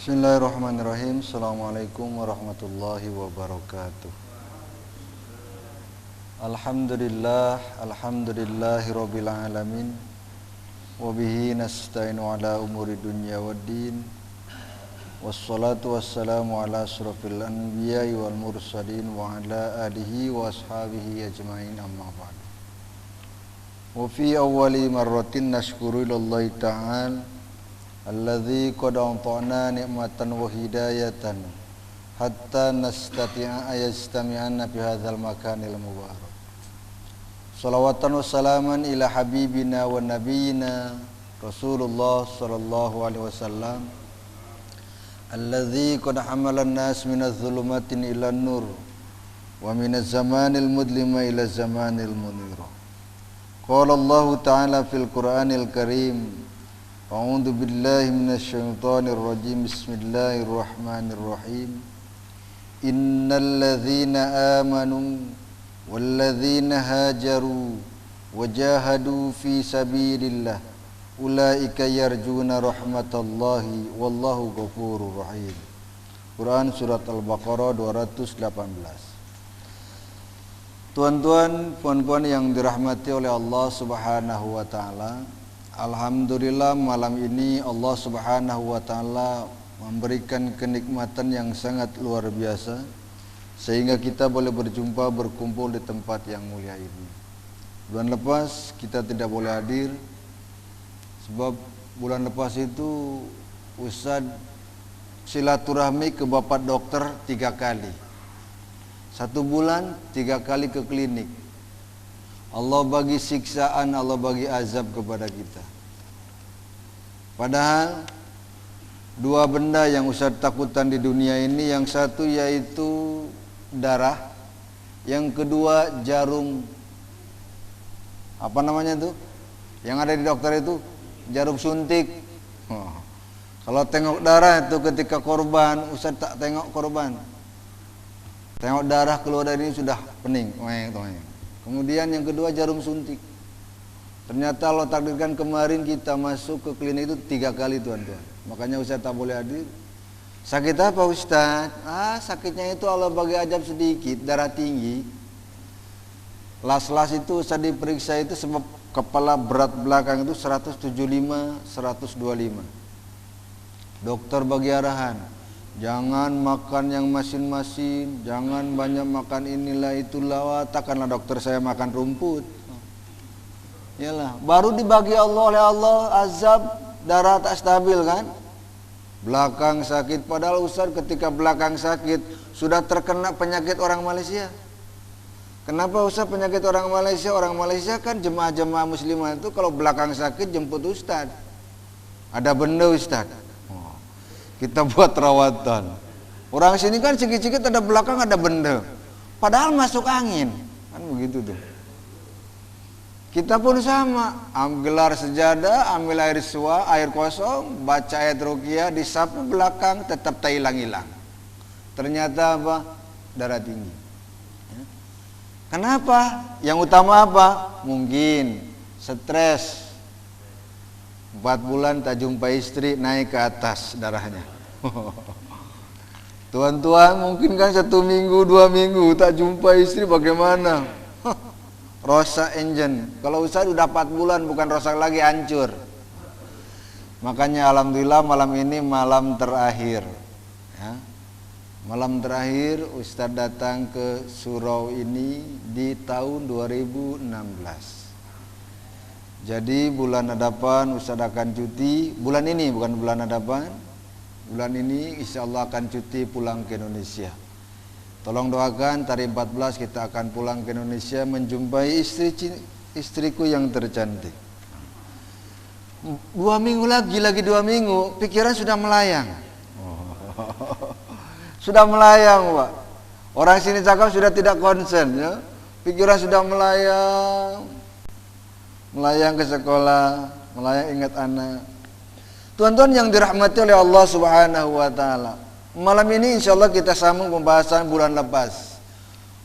Bismillahirrahmanirrahim. Assalamualaikum warahmatullahi wabarakatuh. Alhamdulillahi rabbil alamin. Wabihi nasta'inu ala umuri dunya waddin. Wassalatu wassalamu ala asrafil anbiya'i wal mursalin wa ala alihi wa ashabihi ajma'in, amma ba'd. Wa fi awwali marratin nashkuru ilallahi ta'ala alladzi qad a'tana ni'matan wa hidayatan hatta nastati'a ayastami'anna fi hadzal makanil mubarak. Shalawatan wa salaman ila habibina wa nabiyyina Rasulullah sallallahu alaihi wasallam alladzi qad hamala an-nas minadh dhulumatin ila an-nur wa minaz zamanil mudlima ila zamanil munir. Qala Allah ta'ala fil Qur'anil Karim, a'udzu billahi minasy syaithanir rajim. Bismillahirrahmanirrahim. Innal ladzina amanu wal ladzina hajaru wajahadu fi sabilillah ulaika yarjuna rahmatallahi wallahu ghafurur rahim. Quran surat Al-Baqarah 218. Tuan-tuan, puan-puan yang dirahmati oleh Allah Subhanahu wa taala, alhamdulillah malam ini Allah Subhanahu wa taala memberikan kenikmatan yang sangat luar biasa sehingga kita boleh berjumpa, berkumpul di tempat yang mulia ini. Bulan lepas kita tidak boleh hadir sebab bulan lepas itu Ustaz silaturahmi ke Bapak Dokter 3 kali. 1 bulan 3 kali ke klinik. Allah bagi siksaan, Allah bagi azab kepada kita. Padahal 2 benda yang Ustaz takutan di dunia ini, yang satu yaitu darah, yang kedua jarum, apa namanya itu? Yang ada di dokter itu jarum suntik. Kalau tengok darah itu ketika korban, Ustaz tak tengok korban. Tengok darah keluar dari ini sudah pening. Kemudian yang kedua jarum suntik. Ternyata Allah takdirkan kemarin kita masuk ke klinik itu 3 kali, tuan-tuan. Makanya Ustaz tak boleh hadir. Sakit apa Ustaz? Sakitnya itu Allah bagi ajab sedikit, darah tinggi. Las-las itu Ustaz diperiksa itu sebab kepala berat belakang itu 175, 125. Dokter bagi arahan, jangan makan yang masin-masin, jangan banyak makan inilah itulah. Takkanlah dokter saya makan rumput. Yalah, baru dibagi Allah oleh Allah azab, darah tak stabil kan? Belakang sakit, padahal Ustaz ketika belakang sakit sudah terkena penyakit orang Malaysia. Kenapa Ustaz penyakit orang Malaysia? Orang Malaysia kan jemaah-jemaah muslimah itu kalau belakang sakit jemput Ustaz. Ada benda Ustaz, kita buat rawatan. Orang sini kan sikit-sikit ada belakang ada benda, padahal masuk angin kan begitu tuh. Kita pun sama, gelar sejadah, ambil air suah, air kosong, baca ayat ruqyah, disapu belakang tetap tak hilang-hilang. Ternyata apa? Darah tinggi. Kenapa? Yang utama apa? Mungkin stres. 4 bulan tak jumpa istri, naik ke atas darahnya. Tuan-tuan, mungkin kan 1 minggu, 2 minggu tak jumpa istri, bagaimana? Rosak engine. Kalau Ustaz udah 4 bulan bukan rosak lagi, hancur. Makanya alhamdulillah malam ini malam terakhir ya. Malam terakhir Ustaz datang ke surau ini di tahun 2016. Jadi bulan hadapan Ustaz akan cuti. Bulan ini bukan bulan hadapan. Bulan ini insya Allah akan cuti pulang ke Indonesia. Tolong doakan hari 14 kita akan pulang ke Indonesia menjumpai istriku yang tercantik. 2 minggu lagi 2 minggu pikiran sudah melayang. Sudah melayang, Pak. Orang sini cakap sudah tidak konsen ya. Pikiran sudah melayang. Melayang ke sekolah, melayang ingat anak. Tuan-tuan yang dirahmati oleh Allah Subhanahu wa taala, malam ini insyaallah kita sambung pembahasan bulan lepas.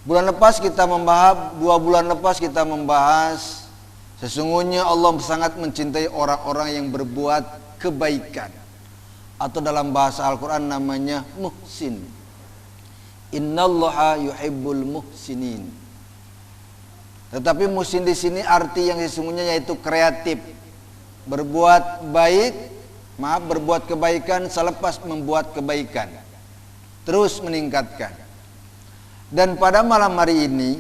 Bulan lepas kita membahas, 2 bulan lepas kita membahas sesungguhnya Allah sangat mencintai orang-orang yang berbuat kebaikan. atau dalam bahasa Al-Quran namanya muhsin. Innallaha yuhibbul muhsinin. Tetapi muhsin di sini arti yang sesungguhnya yaitu kreatif, berbuat baik, berbuat kebaikan selepas membuat kebaikan, terus meningkatkan. Dan pada malam hari ini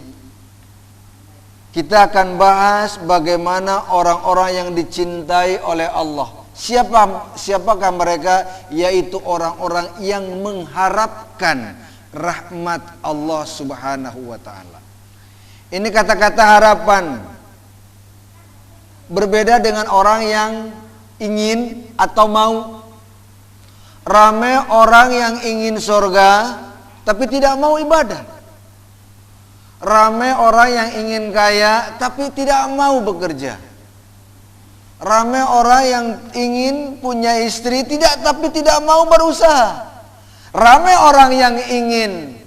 kita akan bahas bagaimana orang-orang yang dicintai oleh Allah. Siapakah mereka? Yaitu orang-orang yang mengharapkan rahmat Allah Subhanahu wa taala. Ini kata-kata harapan. Berbeda dengan orang yang ingin atau mau. Ramai orang yang ingin surga tapi tidak mau ibadah. Ramai orang yang ingin kaya tapi tidak mau bekerja. Ramai orang yang ingin punya istri tapi tidak mau berusaha. Ramai orang yang ingin,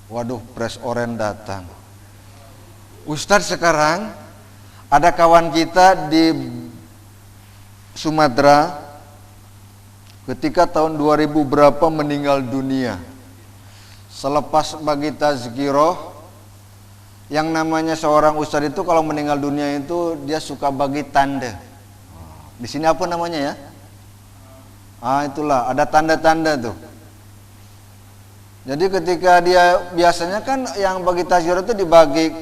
waduh, pres oren datang. Ustadz, sekarang ada kawan kita di Sumatera ketika tahun 2000 berapa meninggal dunia. Selepas bagi tazkiroh, yang namanya seorang ustadz itu kalau meninggal dunia itu dia suka bagi tanda. Di sini apa namanya ya? Itulah, ada tanda-tanda tuh. Jadi ketika dia, biasanya kan yang bagi tazkiroh itu dibagi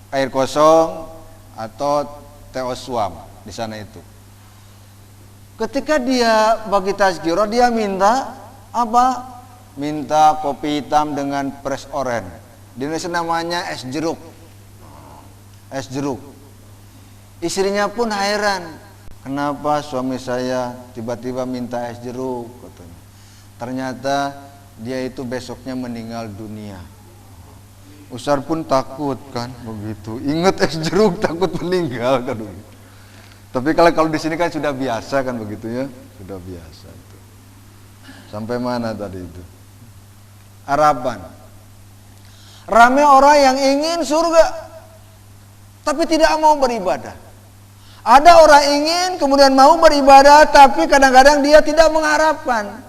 air kosong atau teh oswam di sana itu. Ketika dia bagi tazkiroh, dia minta apa? Minta kopi hitam dengan pres oren. Di Indonesia namanya es jeruk. Es jeruk. Istrinya pun heran, kenapa suami saya tiba-tiba minta es jeruk, katanya. Ternyata dia itu besoknya meninggal dunia. Ustaz pun takut kan begitu. Ingat es jeruk takut meninggal kan begitu. Tapi kalau di sini kan sudah biasa kan begitu ya, sudah biasa itu. Sampai mana tadi itu? Harapan. Ramai orang yang ingin surga tapi tidak mau beribadah. Ada orang ingin kemudian mau beribadah tapi kadang-kadang dia tidak mengharapkan.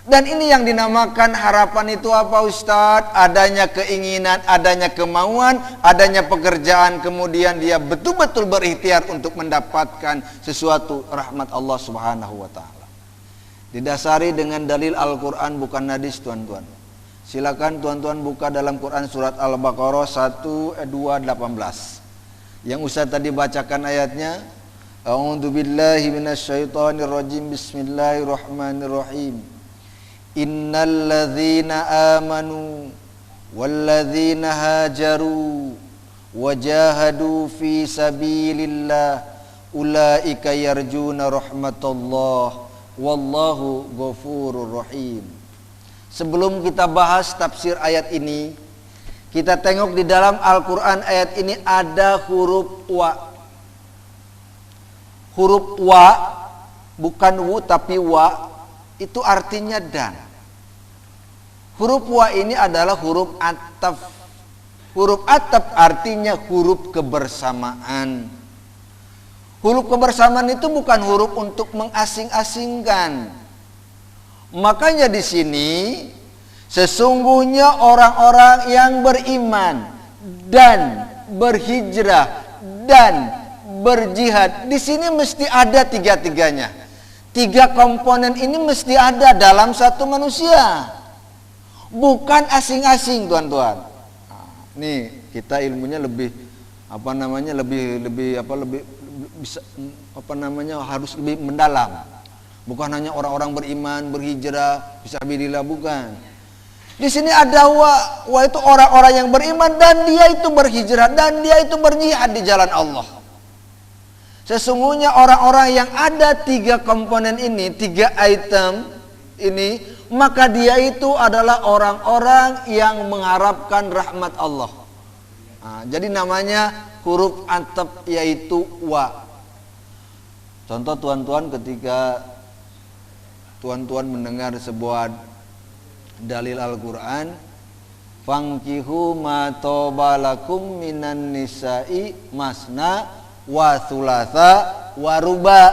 Dan ini yang dinamakan harapan itu apa Ustadz? Adanya keinginan, adanya kemauan, adanya pekerjaan, kemudian dia betul-betul berikhtiar untuk mendapatkan sesuatu rahmat Allah Subhanahu wa taala. Didasari dengan dalil Al-Quran, bukan hadis, tuan-tuan. Silakan tuan-tuan buka dalam Quran surat Al-Baqarah 1:18. Yang Ustaz tadi bacakan ayatnya. A'udzubillahi minasyaitonirrajim. Bismillahirrahmanirrahim. Innal ladzina amanu wal ladzina hajaru wajahadu fi sabilillah ulaika yarjuna rahmatullah wallahu ghafurur rahim. Sebelum kita bahas tafsir ayat ini, kita tengok di dalam Al-Quran ayat ini ada huruf wa. Huruf wa, bukan wu tapi wa, itu artinya dan. Huruf wa ini adalah huruf ataf. Huruf ataf artinya huruf kebersamaan. Huruf kebersamaan itu bukan huruf untuk mengasing-asingkan. Makanya di sini sesungguhnya orang-orang yang beriman dan berhijrah dan berjihad, di sini mesti ada tiga-tiganya. Tiga komponen ini mesti ada dalam satu manusia. Bukan asing-asing, tuan-tuan. Nih, kita ilmunya lebih harus lebih mendalam. Bukan hanya orang-orang beriman, berhijrah, fisabilillah, bukan. Di sini ada wa itu orang-orang yang beriman dan dia itu berhijrah dan dia itu berjihad di jalan Allah. Sesungguhnya orang-orang yang ada tiga komponen ini, tiga item ini, maka dia itu adalah orang-orang yang mengharapkan rahmat Allah. Jadi namanya huruf ataf yaitu wa. Contoh tuan-tuan, ketika tuan-tuan mendengar sebuah dalil Al-Quran, fankihu ma tobalakum minan nisa'i masna wa thulatha wa ruba.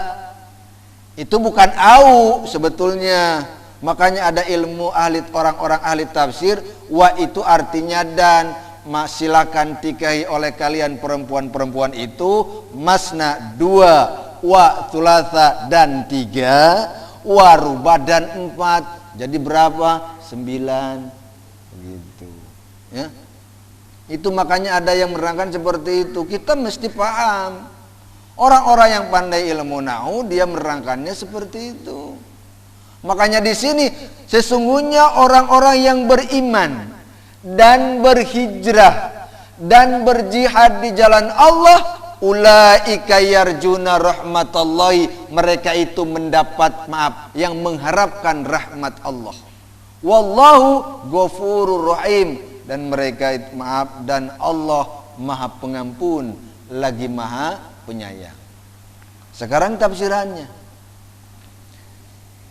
Itu bukan au sebetulnya. Makanya ada ilmu orang-orang ahli tafsir, wa itu artinya dan. Silakan tikahi oleh kalian perempuan-perempuan itu masna 2, wa thulatha dan 3, wa ruba dan 4. Jadi berapa? 9 begitu. Ya. Itu makanya ada yang menerangkan seperti itu. Kita mesti paham. Orang-orang yang pandai ilmu nahwu dia menerangkannya seperti itu. Makanya di sini sesungguhnya orang-orang yang beriman dan berhijrah dan berjihad di jalan Allah, ulaika yarjuna rahmatallahi, mereka itu mendapat yang mengharapkan rahmat Allah. Wallahu ghafurur rahim, dan mereka itu dan Allah Maha Pengampun lagi Maha Penyayang. Sekarang tafsirannya.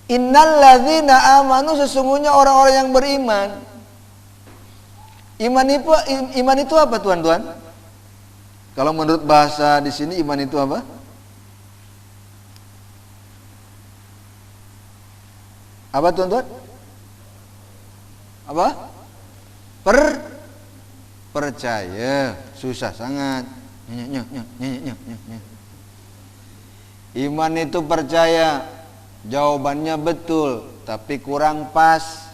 Innalladzina amanu, sesungguhnya orang-orang yang beriman. Iman itu apa tuan-tuan? Kalau menurut bahasa di sini iman itu apa? Apa tuan-tuan? Apa? Percaya. Susah sangat. Iman itu percaya. Jawabannya betul, tapi kurang pas.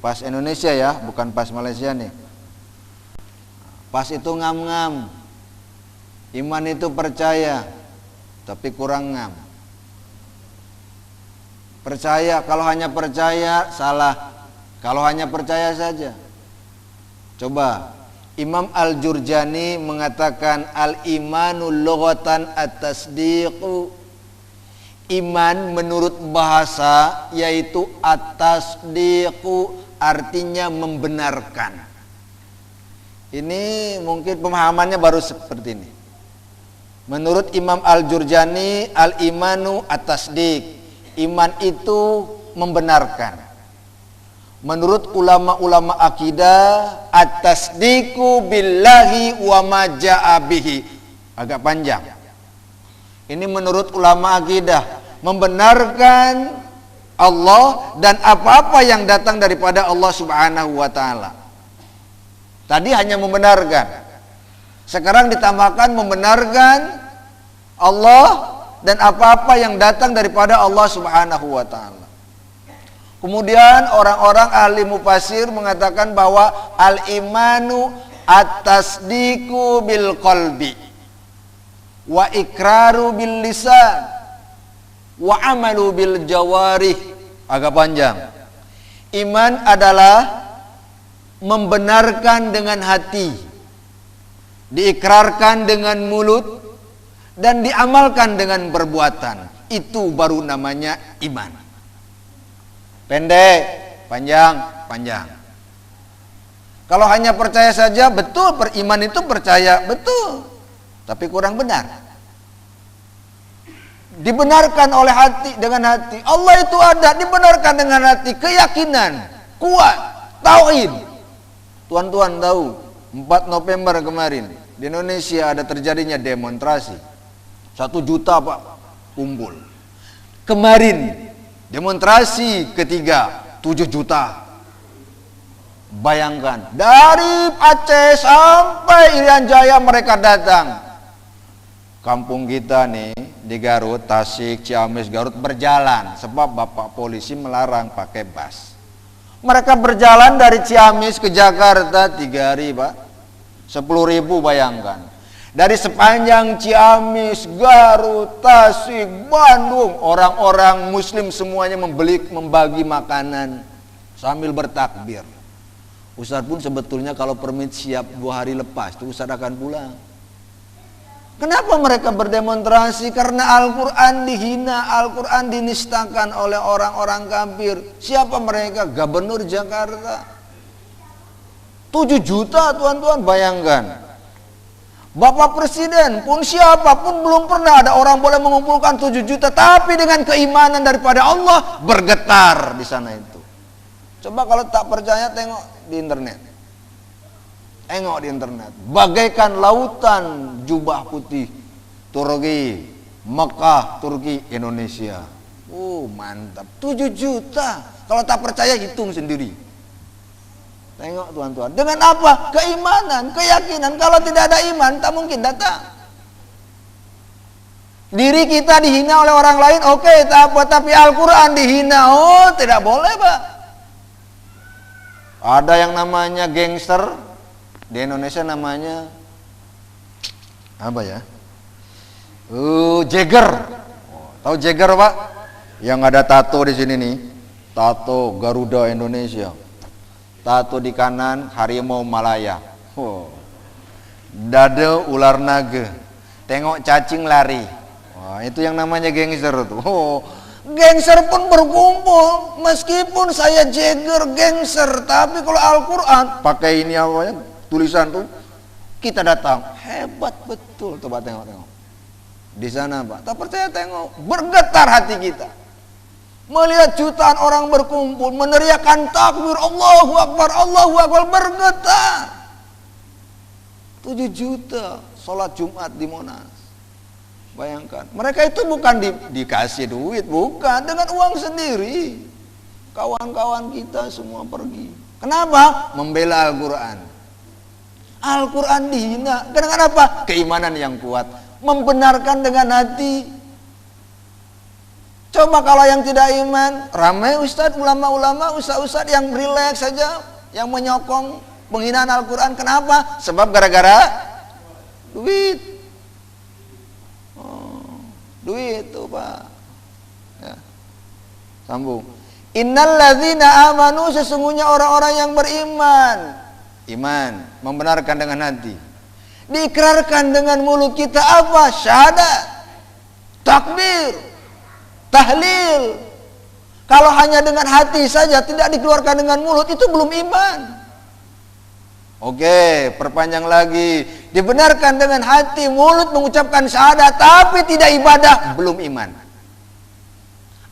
Pas Indonesia ya, bukan pas Malaysia nih. Pas itu ngam-ngam. Iman itu percaya, tapi kurang ngam. Percaya, kalau hanya percaya salah. Kalau hanya percaya saja. Coba, Imam Al-Jurjani mengatakan al-imanu lughatan at-tasdiqu. Iman menurut bahasa yaitu at-tasdiqu, artinya membenarkan. Ini mungkin pemahamannya baru seperti ini. Menurut Imam Al-Jurjani, al-imanu at-tasdiq, iman itu membenarkan. Menurut ulama-ulama akidah, at-tasdiqu billahi wa ma ja'a bihi. Agak panjang. Ini menurut ulama akidah, membenarkan Allah dan apa-apa yang datang daripada Allah Subhanahu wa taala. Tadi hanya membenarkan. Sekarang ditambahkan membenarkan Allah dan apa-apa yang datang daripada Allah Subhanahu wa taala. Kemudian orang-orang ahli mufasir mengatakan bahwa al-imanu at-tasdiqu bil qalbi wa ikraru bil lisan wa amalu bil jawarih. Agak panjang. Iman adalah membenarkan dengan hati, diikrarkan dengan mulut, dan diamalkan dengan perbuatan. Itu baru namanya iman. Pendek, panjang, panjang. Kalau hanya percaya saja, betul, beriman itu percaya, betul, tapi kurang benar. Dibenarkan oleh hati, dengan hati. Allah itu ada, dibenarkan dengan hati, keyakinan kuat, tauhid. Tuan-tuan tahu 4 November kemarin di Indonesia ada terjadinya demonstrasi 1 juta Pak kumpul. Kemarin demonstrasi ketiga 7 juta. Bayangkan dari Aceh sampai Irian Jaya mereka datang. Kampung kita nih di Garut, Tasik, Ciamis, Garut berjalan sebab Bapak polisi melarang pakai bus. Mereka berjalan dari Ciamis ke Jakarta 3 hari Pak, 10.000 bayangkan. Dari sepanjang Ciamis, Garut, Tasik, Bandung, orang-orang Muslim semuanya membagi makanan sambil bertakbir. Ustaz pun sebetulnya kalau permit siap 2 hari lepas itu Ustaz akan pulang. Kenapa mereka berdemonstrasi? Karena Al-Quran dihina, Al-Quran dinistakan oleh orang-orang kafir. Siapa mereka? Gubernur Jakarta. 7 juta tuan-tuan, bayangkan. Bapak Presiden pun siapapun belum pernah ada orang boleh mengumpulkan 7 juta. Tapi dengan keimanan daripada Allah bergetar di sana itu. Coba kalau tak percaya tengok di internet. Tengok di internet. Bagaikan lautan jubah putih Turki Mekah, Turki, Indonesia. Mantap. 7 juta. Kalau tak percaya hitung sendiri. Tengok tuan-tuan. Dengan apa? Keimanan, keyakinan. Kalau tidak ada iman, tak mungkin datang. Diri kita dihina oleh orang lain, oke, tak apa. Tapi Al-Quran dihina, tidak boleh, Pak. Ada yang namanya gangster. Di Indonesia namanya apa ya? Jagger. Tahu Jagger, Pak? Yang ada tato di sini nih. Tato Garuda Indonesia. Tato di kanan harimau Malaya. Dada ular naga. Tengok cacing lari. Wah, itu yang namanya gangster tuh. Gangster pun berkumpul. Meskipun saya Jagger gangster, tapi kalau Al-Quran pakai ini apa? Tulisan tuh, kita datang. Hebat betul. Coba tengok. Di sana, Pak. Tak percaya tengok. Bergetar hati kita. Melihat jutaan orang berkumpul, meneriakkan takbir, Allahu Akbar, bergetar. 7 juta sholat Jumat di Monas. Bayangkan, mereka itu bukan dikasih duit, bukan, dengan uang sendiri. Kawan-kawan kita semua pergi. Kenapa? Membela Al-Quran. Al-Quran dihina. Dengan apa? Keimanan yang kuat. Membenarkan dengan hati. Coba kalau yang tidak iman, ramai ustadz, ulama-ulama, ustadz-ustadz yang rileks saja, yang menyokong penghinaan Al-Quran. Kenapa? Sebab gara-gara duit. Duit tuh, Pak. Ya. Sambung. Innal ladzina amanu, sesungguhnya orang-orang yang beriman. Iman, membenarkan dengan hati. Diikrarkan dengan mulut kita apa? Syahadat, takbir, tahlil. Kalau hanya dengan hati saja, tidak dikeluarkan dengan mulut, itu belum iman. Oke, perpanjang lagi. Dibenarkan dengan hati, mulut mengucapkan syahadat, tapi tidak ibadah, belum iman.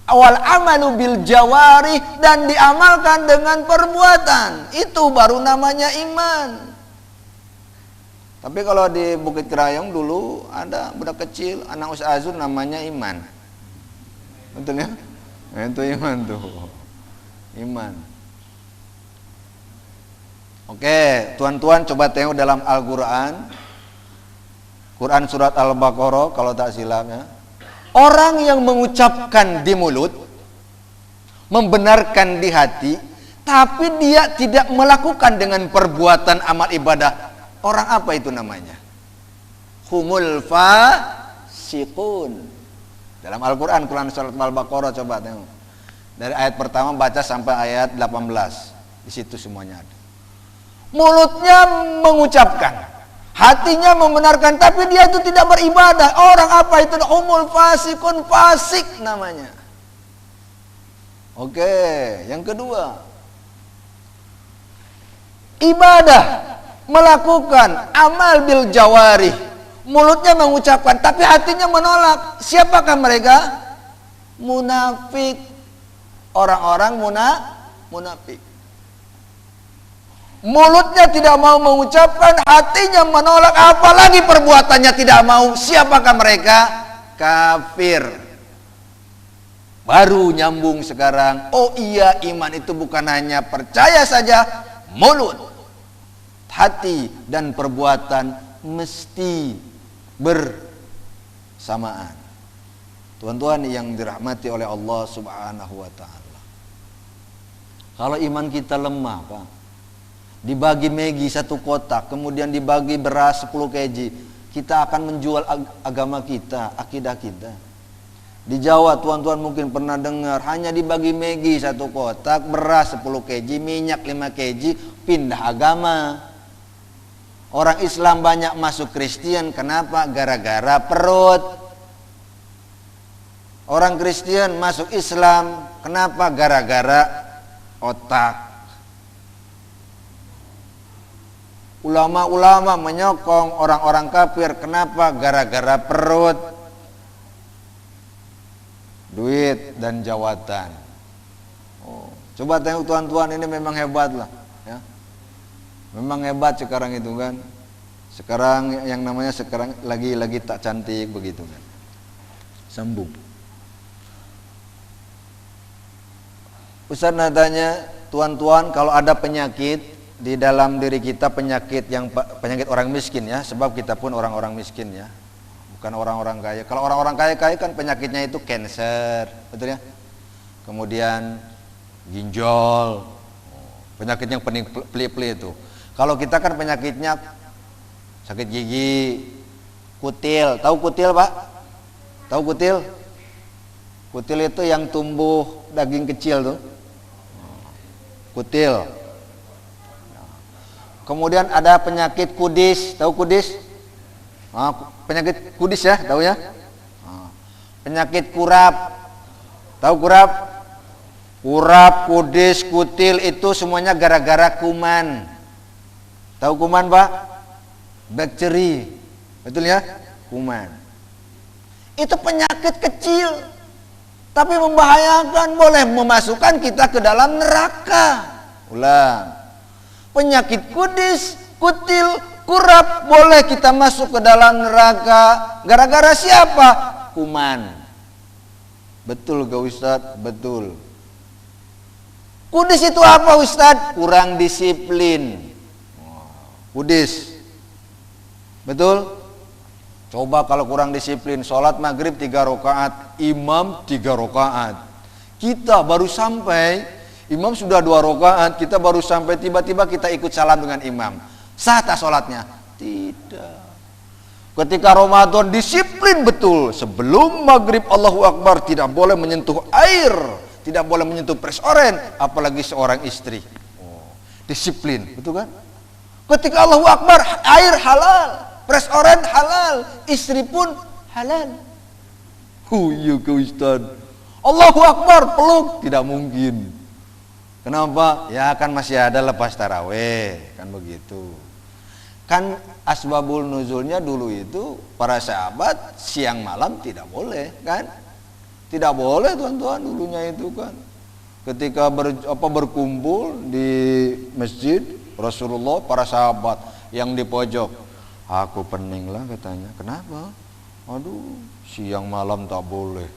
Awal amalu bil jawari, dan diamalkan dengan perbuatan, itu baru namanya iman. Tapi kalau di Bukit Kerayong dulu ada budak kecil, anak Ustaz Azur, namanya Iman. Betul ya? Nah, itu iman tuh. Iman. Oke, tuan-tuan coba tengok dalam Al-Quran. Quran surat Al-Baqarah kalau tak silap ya. Orang yang mengucapkan di mulut, membenarkan di hati, tapi dia tidak melakukan dengan perbuatan amal ibadah. Orang apa itu namanya? Humul fasiqun. Dalam Al-Quran, Quran surat Al-Baqarah, coba tengok. Dari ayat pertama baca sampai ayat 18. Di situ semuanya ada. Mulutnya mengucapkan, hatinya membenarkan, tapi dia itu tidak beribadah. Orang apa itu? Humul fasiqun, fasik namanya. Oke, yang kedua, ibadah, melakukan amal bil jawari, mulutnya mengucapkan tapi hatinya menolak. Siapakah mereka? Munafik. Orang-orang munafik. Mulutnya tidak mau mengucapkan, hatinya menolak, apalagi perbuatannya tidak mau. Siapakah mereka? Kafir. Baru nyambung sekarang. Oh iya, iman itu bukan hanya percaya saja, mulut, hati dan perbuatan mesti bersamaan. Tuan-tuan yang dirahmati oleh Allah Subhanahu wa ta'ala, kalau iman kita lemah, Pak, dibagi Maggi 1 kotak, kemudian dibagi beras 10 kg, kita akan menjual agama kita, akidah kita. Di Jawa, tuan-tuan mungkin pernah dengar, hanya dibagi Maggi 1 kotak, beras 10 kg, minyak 5 kg, pindah agama. Orang Islam banyak masuk Kristen, kenapa? Gara-gara perut. Orang Kristen masuk Islam, kenapa? Gara-gara otak. Ulama-ulama menyokong orang-orang kafir, kenapa? Gara-gara perut, duit dan jawatan. Coba tengok tuan-tuan, ini memang hebat lah ya. Memang hebat sekarang itu kan. Sekarang yang namanya sekarang lagi tak cantik begitu kan. sembuh. Ustaz tanya, tuan-tuan, kalau ada penyakit di dalam diri kita, penyakit orang miskin ya, sebab kita pun orang-orang miskin ya, bukan orang-orang kaya. Kalau orang-orang kaya kan penyakitnya itu cancer, betul ya? Kemudian ginjal, penyakit yang pening peli-peli itu. Kalau kita kan penyakitnya sakit gigi, kutil. Tahu kutil, Pak? Tahu kutil? Kutil itu yang tumbuh daging kecil tuh. Kutil. Kemudian ada penyakit kudis, tahu kudis? Penyakit kudis ya, tahu ya? Penyakit kurap, tahu kurap? Kurap, kudis, kutil itu semuanya gara-gara kuman. Tahu kuman, Pak? Bakteri, betul ya? Kuman. Itu penyakit kecil, tapi membahayakan, boleh memasukkan kita ke dalam neraka. Ulang. Penyakit kudis, kutil, kurap boleh kita masuk ke dalam neraka. Gara-gara siapa? Kuman. Betul gak Ustaz? Betul. Kudis itu apa Ustaz? Kurang disiplin. Kudis. Betul? Coba kalau kurang disiplin, sholat maghrib 3 rakaat, imam 3 rakaat. Kita baru sampai, imam sudah 2 rakaat, kita baru sampai, tiba-tiba kita ikut salam dengan imam. Sah tak sholatnya? Tidak. Ketika Ramadan disiplin betul, sebelum maghrib Allahu Akbar tidak boleh menyentuh air, tidak boleh menyentuh pres oren, apalagi seorang istri. Disiplin, betul kan? Ketika Allahu Akbar, air halal, pres oren halal, istri pun halal. Iya ke Ustaz. Allahu Akbar, peluk, tidak mungkin. Kenapa? Ya kan masih ada lepas taraweh, kan begitu. Kan asbabul nuzulnya dulu itu para sahabat siang malam tidak boleh, kan? Tidak boleh tuan-tuan dulunya itu kan. Ketika berkumpul di masjid Rasulullah, para sahabat yang di pojok, aku pening lah katanya. Kenapa? Aduh, siang malam tak boleh.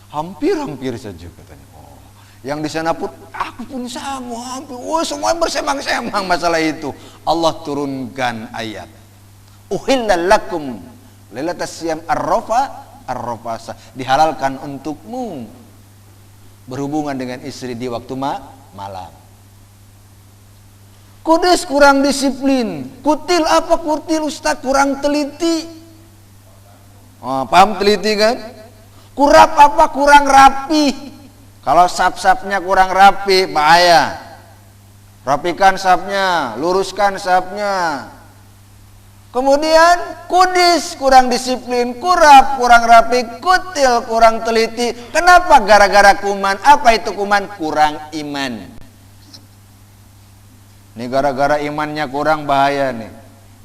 Hampir-hampir saja katanya. Oh, yang di sana pun aku pun sama, hampir. Oh, semua bersemang-semang masalah itu. Allah turunkan ayat. Uhillal lakum lailatas siyam ar-rafasa. Dihalalkan untukmu berhubungan dengan istri di waktu malam. Kudis kurang disiplin. Kutil apa kutil Ustaz? Kurang teliti. Paham teliti kan? Kurap apa? Kurang rapi. Kalau sap-sapnya kurang rapi, bahaya. Rapikan sapnya, luruskan sapnya. Kemudian kudis kurang disiplin, kurap kurang rapi, kutil kurang teliti. Kenapa? Gara-gara kuman. Apa itu kuman? Kurang iman. Ini gara-gara imannya kurang, bahaya nih.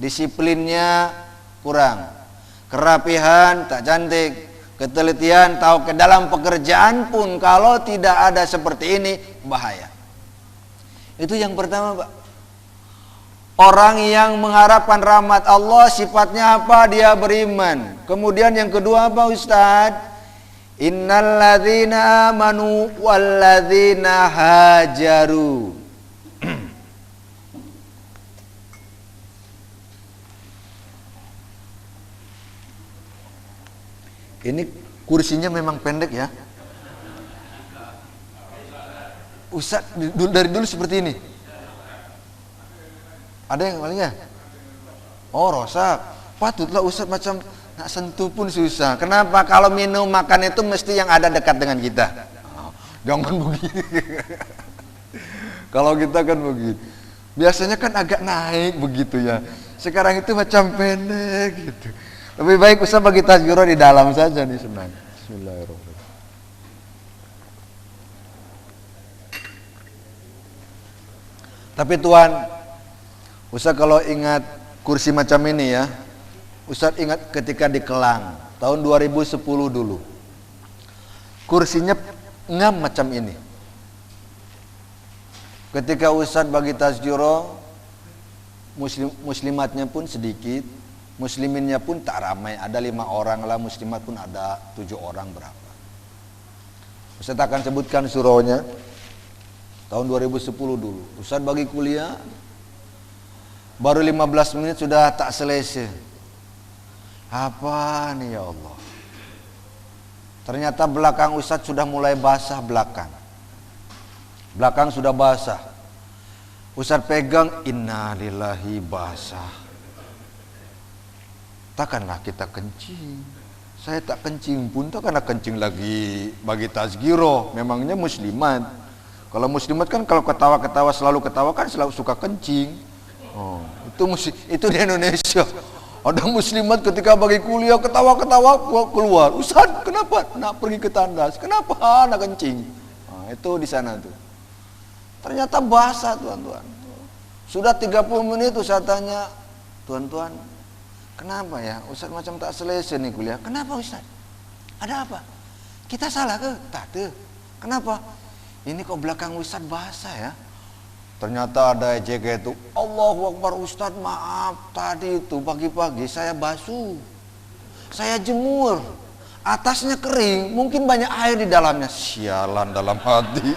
Disiplinnya kurang. Kerapihan tak cantik. Ketelitian tahu ke dalam pekerjaan pun kalau tidak ada seperti ini bahaya. Itu yang pertama, Pak. Orang yang mengharapkan rahmat Allah sifatnya apa? Dia beriman. Kemudian yang kedua apa Ustaz? Innalladzina amanu walladzina hajaru. Ini kursinya memang pendek ya. Ustaz dari dulu seperti ini. Ada yang malingnya? Oh, rosak. Patutlah Ustaz macam nak sentuh pun susah. Kenapa? Kalau minum makan itu mesti yang ada dekat dengan kita. Jangan begitu. Kalau kita kan begitu. Biasanya kan agak naik begitu ya. Sekarang itu macam pendek gitu. Lebih baik Ustaz bagi tazkirah di dalam saja nih senang. Bismillahirrahmanirrahim. Tapi Tuan, Ustaz kalau ingat kursi macam ini ya, Ustaz ingat ketika di Kelang tahun 2010 dulu. Kursinya ngam macam ini. Ketika Ustaz bagi tazkirah, muslimatnya pun sedikit. Musliminnya pun tak ramai, ada 5 orang lah, muslimat pun ada 7 orang berapa. Ustaz akan sebutkan surahnya. Tahun 2010 dulu. Ustaz bagi kuliah, baru 15 menit sudah tak selesai. Apa nih ya Allah? Ternyata belakang Ustaz sudah mulai basah belakang. Belakang sudah basah. Ustaz pegang, innalillahi basah. Takkanlah kita kencing. Saya tak kencing pun, takkanlah kencing lagi bagi tazkirah. Memangnya muslimat. Kalau muslimat kan kalau ketawa-ketawa selalu ketawa kan selalu suka kencing. Oh, itu di Indonesia. Ada muslimat ketika bagi kuliah ketawa-ketawa keluar. Ustaz, kenapa nak pergi ke tandas? Kenapa nak kencing? Nah, itu di sana tuh. Ternyata basah tuan-tuan. Sudah 30 menit Ustaz tanya, tuan-tuan, kenapa ya Ustaz macam tak selesai nih kuliah? Kenapa Ustaz? Ada apa? Kita salah ke? Tak ada. Kenapa? Ini kok belakang Ustaz basah ya? Ternyata ada ejek itu, Allahu Akbar Ustaz, maaf tadi itu pagi-pagi saya basuh, saya jemur, atasnya kering, mungkin banyak air di dalamnya. Sialan dalam hati,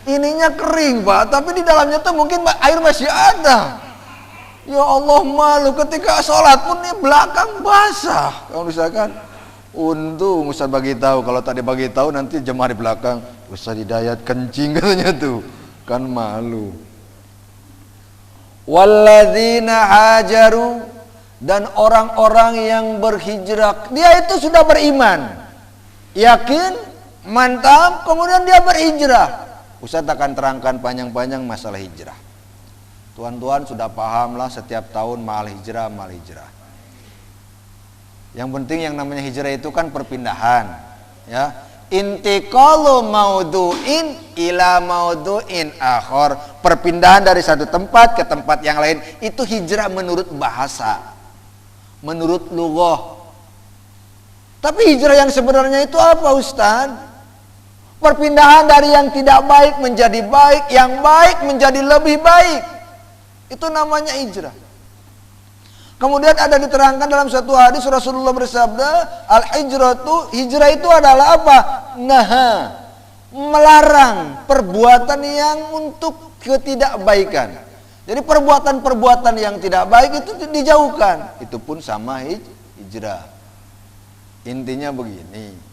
ininya kering Pak, tapi di dalamnya tuh mungkin air masih ada. Ya Allah, malu ketika sholat pun ini belakang basah. Kalau misalkan, untung Ustaz bagi tahu, kalau tadi bagi tahu nanti jemaah di belakang, Ustaz Hidayat kencing katanya tuh, kan malu. Walladzina hajaru, dan orang-orang yang berhijrah, dia itu sudah beriman, yakin, mantap, kemudian dia berhijrah. Ustaz akan terangkan panjang-panjang masalah hijrah. Tuan-tuan sudah pahamlah setiap tahun mahal hijrah. Yang penting yang namanya hijrah itu kan perpindahan, ya. Intiqalu maudu'in ila maudu'in akhar, perpindahan dari satu tempat ke tempat yang lain, itu hijrah menurut bahasa, menurut lughah. Tapi hijrah yang sebenarnya itu apa Ustaz? Perpindahan dari yang tidak baik menjadi baik, yang baik menjadi lebih baik, itu namanya hijrah. Kemudian ada diterangkan dalam satu hadis Rasulullah bersabda, al-hijratu, hijrah itu adalah apa? Naha, melarang perbuatan yang untuk ketidakbaikan. Jadi perbuatan-perbuatan yang tidak baik itu dijauhkan. Itu pun sama hijrah. Intinya begini.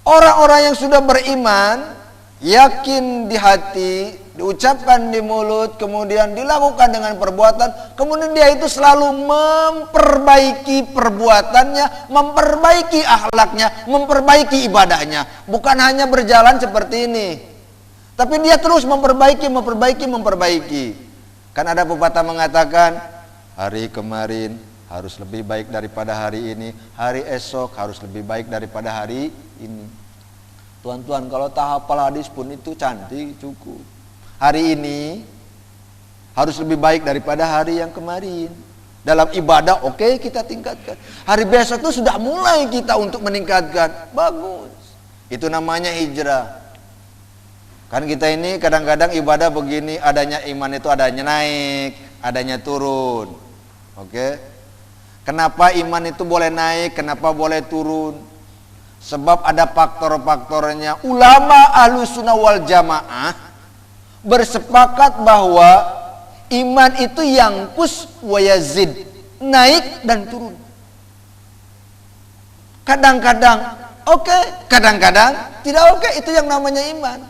Orang-orang yang sudah beriman, yakin di hati, diucapkan di mulut, kemudian dilakukan dengan perbuatan, kemudian dia itu selalu memperbaiki perbuatannya, memperbaiki akhlaknya, memperbaiki ibadahnya. Bukan hanya berjalan seperti ini, tapi dia terus memperbaiki. Kan ada pepatah mengatakan, hari kemarin harus lebih baik daripada hari ini, hari esok harus lebih baik daripada hari ini. Tuan-tuan, kalau tak hafal hadis pun itu cantik, cukup. Hari ini harus lebih baik daripada hari yang kemarin. Dalam ibadah, oke, kita tingkatkan. Hari besok itu sudah mulai kita untuk meningkatkan. Bagus. Itu namanya hijrah. Kan kita ini kadang-kadang ibadah begini, adanya iman itu adanya naik, adanya turun. Oke. Kenapa iman itu boleh naik, kenapa boleh turun? Sebab ada faktor-faktornya. Ulama Ahlussunnah wal Jamaah bersepakat bahwa iman itu yanqus wa yazid, naik dan turun. Kadang-kadang oke, kadang-kadang tidak oke, itu yang namanya iman.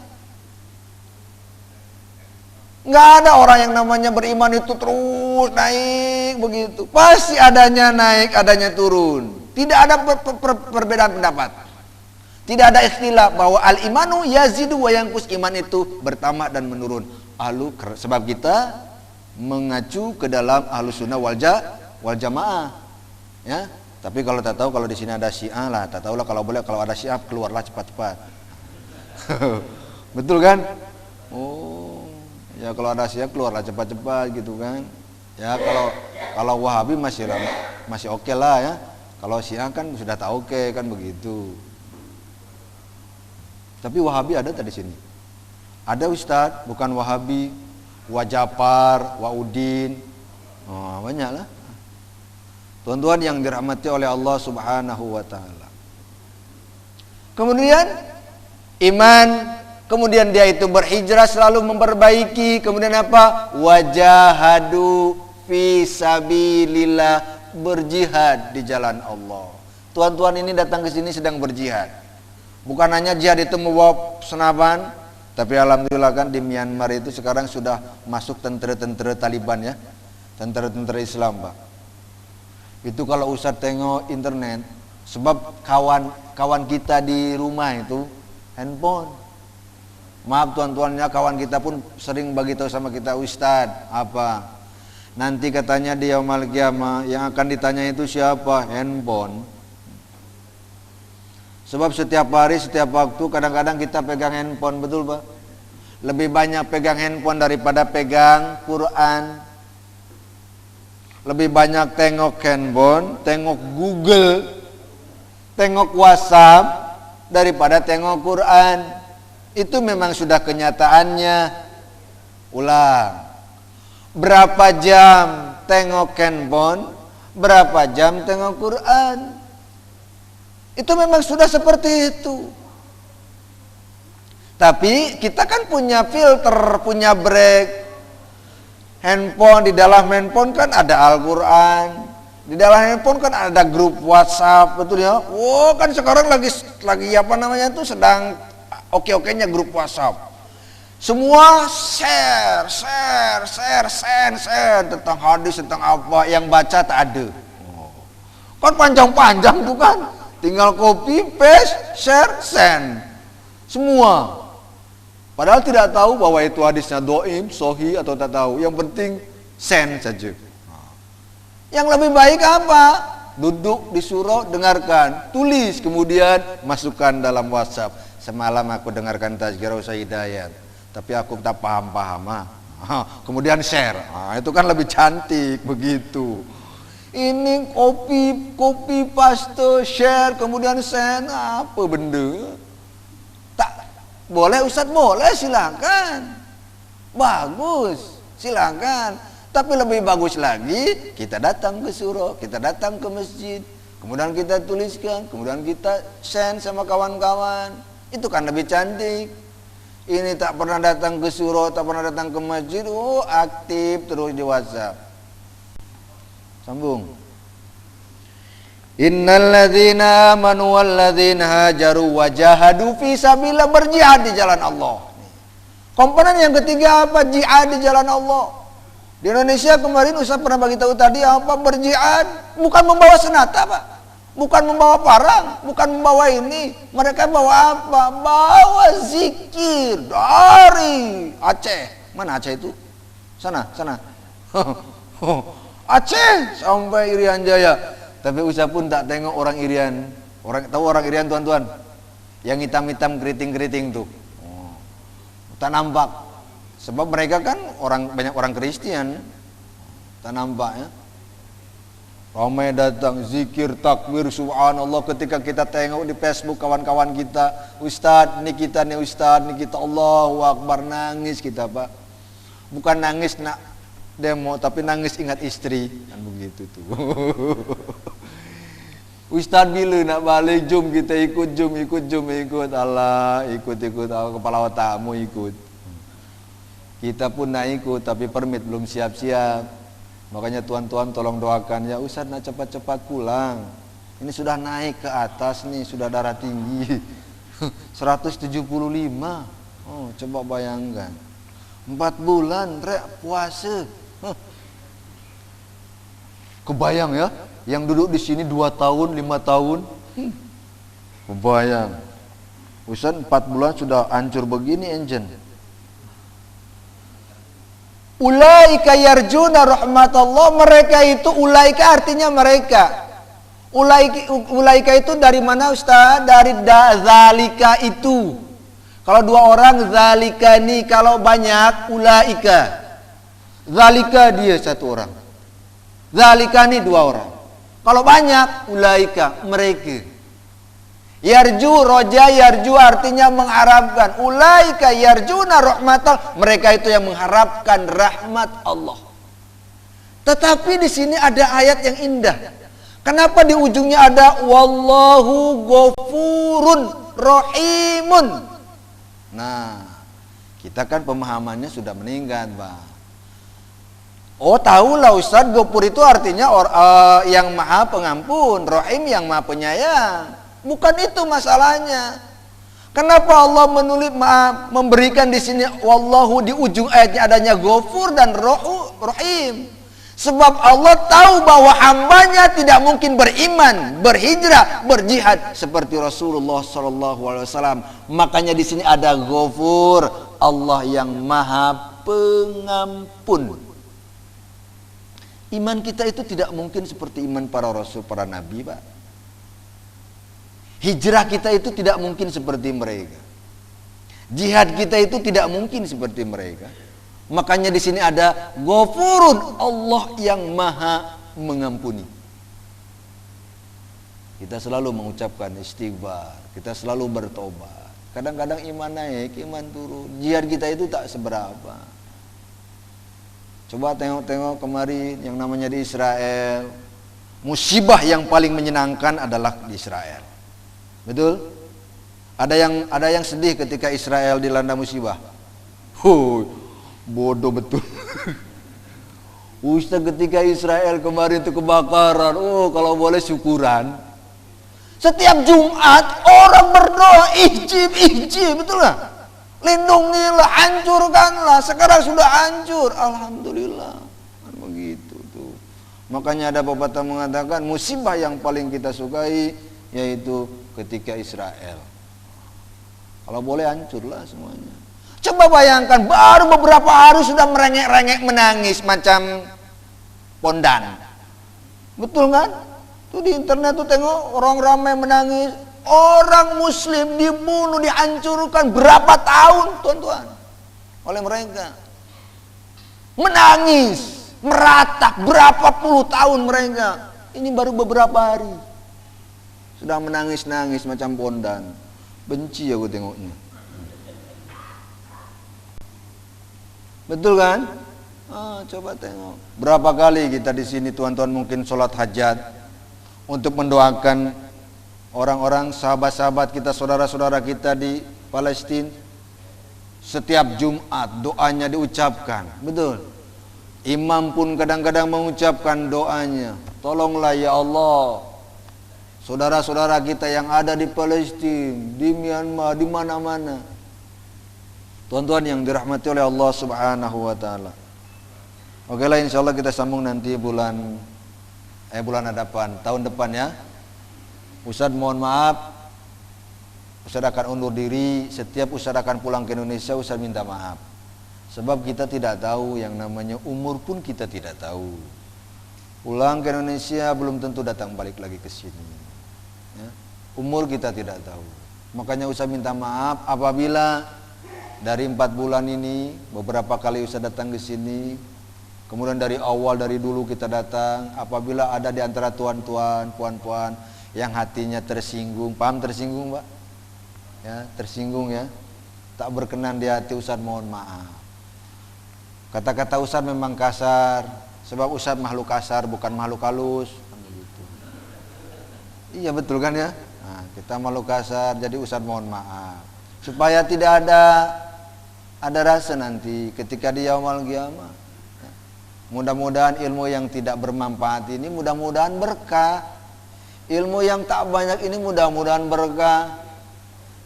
Nggak ada orang yang namanya beriman itu terus naik begitu. Pasti adanya naik, adanya turun. Tidak ada perbedaan pendapat. Tidak ada ikhtilaf bahwa al-imanu yazidu wa yanqus, iman itu bertambah dan menurun. Sebab kita mengacu ke dalam Ahlussunnah wal Jamaah. Ya. Tapi kalau tak tahu, kalau di sini ada Syiah lah, tak tahulah, kalau boleh kalau ada Syiah keluarlah cepat-cepat. Betul kan? Oh, ya kalau ada Syiah keluarlah cepat-cepat gitu kan. Ya kalau Wahabi masih oke lah ya. Kalau Syiah kan sudah tak oke kan begitu. Tapi Wahabi ada tadi sini. Ada Ustadz, bukan Wahabi, Wajapar, Waudin, banyak lah. Tuan-tuan yang dirahmati oleh Allah Subhanahu wa taala. Kemudian iman, kemudian dia itu berhijrah selalu memperbaiki, kemudian apa? Wajahadu fi sabilillah, berjihad di jalan Allah. Tuan-tuan ini datang ke sini sedang berjihad. Bukan hanya jihad itu membawa senapan, tapi alhamdulillah kan di Myanmar itu sekarang sudah masuk tentara-tentara Taliban ya. Tentara-tentara Islam, Pak. Itu kalau Ustadz tengok internet, sebab kawan kita di rumah itu handphone. Maaf tuan-tuannya, kawan kita pun sering bagi tahu sama kita, Ustadz, apa? Nanti katanya di yaumul qiyamah yang akan ditanya itu siapa? Handphone. Sebab setiap hari, setiap waktu kadang-kadang kita pegang handphone, betul Pak? Lebih banyak pegang handphone daripada pegang Quran. Lebih banyak tengok handphone, tengok Google, tengok WhatsApp daripada tengok Quran. Itu memang sudah kenyataannya. Ulang. Berapa jam tengok handphone, berapa jam tengok Quran. Itu memang sudah seperti itu. Tapi kita kan punya filter, punya break. Handphone, di dalam handphone kan ada Al-Quran, di dalam handphone kan ada grup WhatsApp, betul ya? Oh kan sekarang lagi apa namanya itu sedang oke-okenya grup WhatsApp. Semua share tentang hadis, tentang apa, yang baca tak ada. Kan panjang-panjang tuh kan, tinggal copy, paste, share, send, semua. Padahal tidak tahu bahwa itu hadisnya dhaif, sahih atau tak tahu. Yang penting send saja. Yang lebih baik apa? Duduk di surau, dengarkan, tulis, kemudian masukkan dalam WhatsApp. Semalam aku dengarkan Tazkirah Ustaz Hidayat, tapi aku tak paham-paham. Kemudian share. Itu kan lebih cantik begitu. Ini copy paste, share, kemudian send, apa benda? Boleh Ustaz, boleh, silakan. Bagus, silakan. Tapi lebih bagus lagi, kita datang ke surau, kita datang ke masjid, kemudian kita tuliskan, kemudian kita send sama kawan-kawan. Itu kan lebih cantik. Ini tak pernah datang ke surau, tak pernah datang ke masjid, aktif terus di WhatsApp. Sambung. Innal ladzina amanu wal ladzina hajaru wajahadu fi sabilillah, berjihad di jalan Allah. Komponen yang ketiga apa? Jihad di jalan Allah. Di Indonesia kemarin Ustaz pernah bagi tahu tadi apa? Berjihad bukan membawa senjata, Pak. Bukan membawa parang, bukan membawa ini. Mereka bawa apa? Bawa zikir dari Aceh. Mana Aceh itu? Sana. Aceh sampai Irian Jaya. Tapi Ustaz pun tak tengok orang Irian. Tahu orang Irian tuan-tuan? Yang hitam-hitam keriting-keriting tuh. Tak nampak. Sebab mereka kan banyak orang Kristen. Tak nampak ya. Ramai datang zikir takbir subhanallah. Ketika kita tengok di Facebook kawan-kawan kita, Ustaz, ini kita nih Ustaz, ini kita, Allahu Akbar, nangis kita Pak. Bukan nangis nak demo, tapi nangis ingat istri, kan begitu tuh. Ustaz bila nak balik, jom kita ikut, Allah ikut kepala otakmu ikut. Kita pun nak ikut, tapi permit belum siap-siap. Makanya tuan-tuan tolong doakan ya, Ustaz nak cepat-cepat pulang. Ini sudah naik ke atas nih, sudah darah tinggi 175. Oh, coba bayangkan 4 bulan puasa. Kebayang ya, yang duduk di sini 2 tahun, 5 tahun. Kebayang. Ustaz 4 bulan sudah hancur begini engine. Ulaika yarjuna rahmatullah, mereka itu, ulaika artinya mereka. Ulaika itu dari mana Ustaz? Dari zalika itu. Kalau 2 orang zalika ini, kalau banyak ulaika. Zalika dia 1 orang. Zalika ini 2 orang. Kalau banyak ulaika mereka. Yarju, roja, yarju artinya mengharapkan. Ulaika yarjuna rahmatal, mereka itu yang mengharapkan rahmat Allah. Tetapi di sini ada ayat yang indah. Kenapa di ujungnya ada wallahu ghafurun rahimun? Nah, kita kan pemahamannya sudah meningkat, Pak. Oh, tahulah Ustaz, Ghafur itu artinya yang maha pengampun, Rahim yang maha penyayang. Bukan itu masalahnya. Kenapa Allah memberikan di sini wallahu di ujung ayatnya adanya Ghafur dan Rahim? Sebab Allah tahu bahwa hambanya tidak mungkin beriman, berhijrah, berjihad seperti Rasulullah SAW. Makanya di sini ada Ghafur, Allah yang maha pengampun. Iman kita itu tidak mungkin seperti iman para rasul, para nabi, Pak. Hijrah kita itu tidak mungkin seperti mereka. Jihad kita itu tidak mungkin seperti mereka. Makanya di sini ada Ghafurun, Allah yang maha mengampuni. Kita selalu mengucapkan istighfar, kita selalu bertobat. Kadang-kadang iman naik, iman turun. Jihad kita itu tak seberapa. Coba tengok-tengok kemarin yang namanya di Israel. Musibah yang paling menyenangkan adalah di Israel. Betul? Ada yang sedih ketika Israel dilanda musibah. Bodoh betul. Ustaz, ketika Israel kemarin itu kebakaran, kalau boleh syukuran. Setiap Jumat orang berdoa ijib, betul nggak? Lindungilah, hancurkanlah. Sekarang sudah hancur, alhamdulillah. Begitu tuh. Makanya ada pepatah mengatakan musibah yang paling kita sukai yaitu ketika Israel. Kalau boleh hancurlah semuanya. Coba bayangkan, baru beberapa hari sudah merengek-rengek menangis macam pondan. Betul kan? Tuh di internet tuh tengok orang ramai menangis. Orang muslim dibunuh, dihancurkan berapa tahun, tuan-tuan, oleh mereka. Menangis, meratap berapa puluh tahun mereka. Ini baru beberapa hari sudah menangis-nangis macam pondan. Benci aku tengoknya. Betul kan? Coba tengok. Berapa kali kita di sini tuan-tuan mungkin sholat hajat untuk mendoakan orang-orang sahabat-sahabat kita, saudara-saudara kita di Palestina. Setiap Jumat doanya diucapkan. Betul. Imam pun kadang-kadang mengucapkan doanya. Tolonglah ya Allah, saudara-saudara kita yang ada di Palestina, di Myanmar, di mana-mana. Tuan-tuan yang dirahmati oleh Allah Subhanahu wa taala. Oke lah, insyaallah kita sambung nanti bulan hadapan, tahun depan ya. Ustaz mohon maaf, Ustaz akan undur diri. Setiap Ustaz akan pulang ke Indonesia, Ustaz minta maaf. Sebab kita tidak tahu, yang namanya umur pun kita tidak tahu. Pulang ke Indonesia belum tentu datang balik lagi ke sini. Ya. Umur kita tidak tahu. Makanya Ustaz minta maaf apabila dari 4 bulan ini beberapa kali Ustaz datang ke sini. Kemudian dari awal, dari dulu kita datang. Apabila ada di antara tuan-tuan, puan-puan yang hatinya tersinggung, paham tersinggung, Pak? Ya, tersinggung ya. Tak berkenan di hati, Ustaz mohon maaf. Kata-kata Ustaz memang kasar, sebab Ustaz makhluk kasar, bukan makhluk halus. Begitu. Iya betul kan ya? Nah, kita makhluk kasar, jadi Ustaz mohon maaf. Supaya tidak ada rasa nanti ketika di yaumul qiyamah. Mudah-mudahan ilmu yang tidak bermanfaat ini mudah-mudahan berkah. Ilmu yang tak banyak ini mudah-mudahan berkah.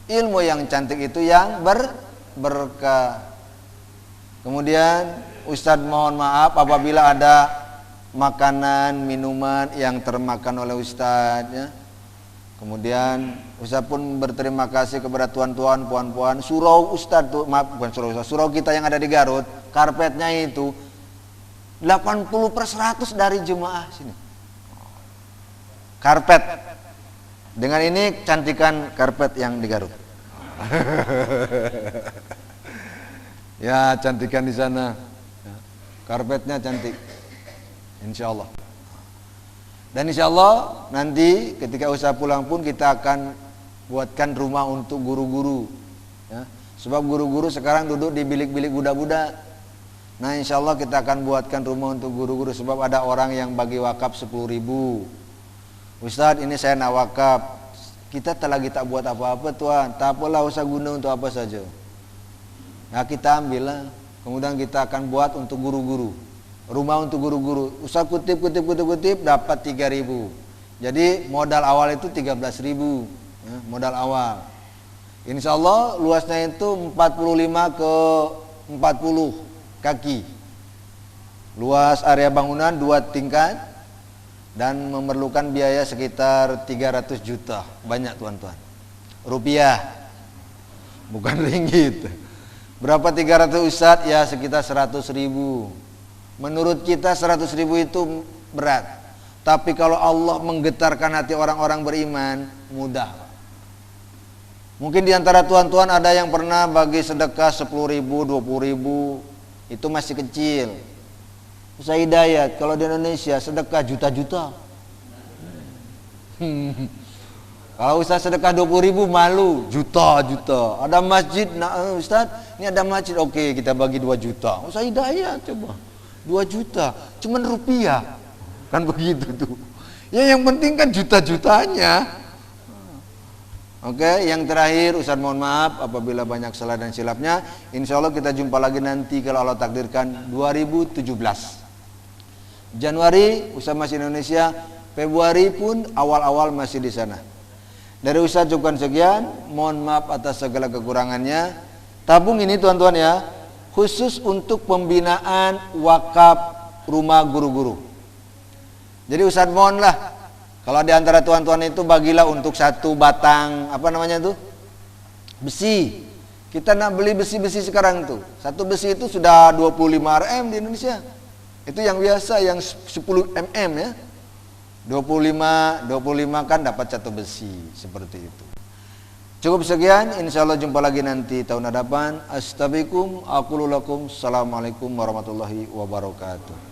Ilmu yang cantik itu yang berkah. Kemudian Ustadz mohon maaf apabila ada makanan, minuman yang termakan oleh Ustadz ya. Kemudian Ustadz pun berterima kasih kepada tuan-tuan, puan-puan. Surau Ustadz tuh, maaf bukan surau Ustadz, surau kita yang ada di Garut, karpetnya itu 80/100 dari jemaah sini. Karpet. Dengan ini cantikan karpet yang di Garut. Ya, cantikan di sana. Karpetnya cantik. Insya Allah. Dan insya Allah nanti ketika usaha pulang pun kita akan buatkan rumah untuk guru-guru. Ya. Sebab guru-guru sekarang duduk di bilik-bilik budak-budak. Nah insya Allah kita akan buatkan rumah untuk guru-guru. Sebab ada orang yang bagi wakaf 10.000. Ustadz ini saya nak wakaf. Kita lagi tak buat apa-apa tuan, tak apalah usah guna untuk apa saja. Nah kita ambillah, kemudian kita akan buat untuk guru-guru, rumah untuk guru-guru. Usah kutip dapat 3.000. Jadi modal awal itu 13.000 ya, modal awal. Insya Allah luasnya itu 45 ke 40 kaki. Luas area bangunan 2 tingkat dan memerlukan biaya sekitar 300 juta. Banyak tuan-tuan. Rupiah, bukan ringgit. Berapa 300 Ustadz? Ya sekitar 100.000. Menurut kita 100.000 itu berat. Tapi kalau Allah menggetarkan hati orang-orang beriman, mudah. Mungkin di antara tuan-tuan ada yang pernah bagi sedekah 10.000, 20.000. Itu masih kecil. Ustaz Hidayat, kalau di Indonesia sedekah juta-juta. Kalau Ustaz sedekah 20.000 malu, juta-juta. Ada masjid, nah Ustaz, ini ada masjid, oke kita bagi 2 juta. Ustaz Hidayat coba, 2 juta, cuman rupiah. Kan begitu tuh. Ya yang penting kan juta-jutanya. Oke, yang terakhir Ustaz mohon maaf apabila banyak salah dan silapnya. Insya Allah kita jumpa lagi nanti kalau Allah takdirkan 2017. Januari Ustaz masih Indonesia, Februari pun awal-awal masih di sana. Dari Ustaz cukupkan sekian, mohon maaf atas segala kekurangannya. Tabung ini tuan-tuan ya, khusus untuk pembinaan wakaf rumah guru-guru. Jadi Ustaz mohon lah, kalau di antara tuan-tuan itu bagilah untuk 1 batang, apa namanya tuh? Besi. Kita nak beli besi-besi sekarang tuh. 1 besi itu sudah 25 Rm di Indonesia. Itu yang biasa, yang 10 mm ya. 25 kan dapat 1 besi, seperti itu. Cukup sekian, insya Allah jumpa lagi nanti tahun hadapan. Astaghfirukum, aqulu lakum, assalamualaikum warahmatullahi wabarakatuh.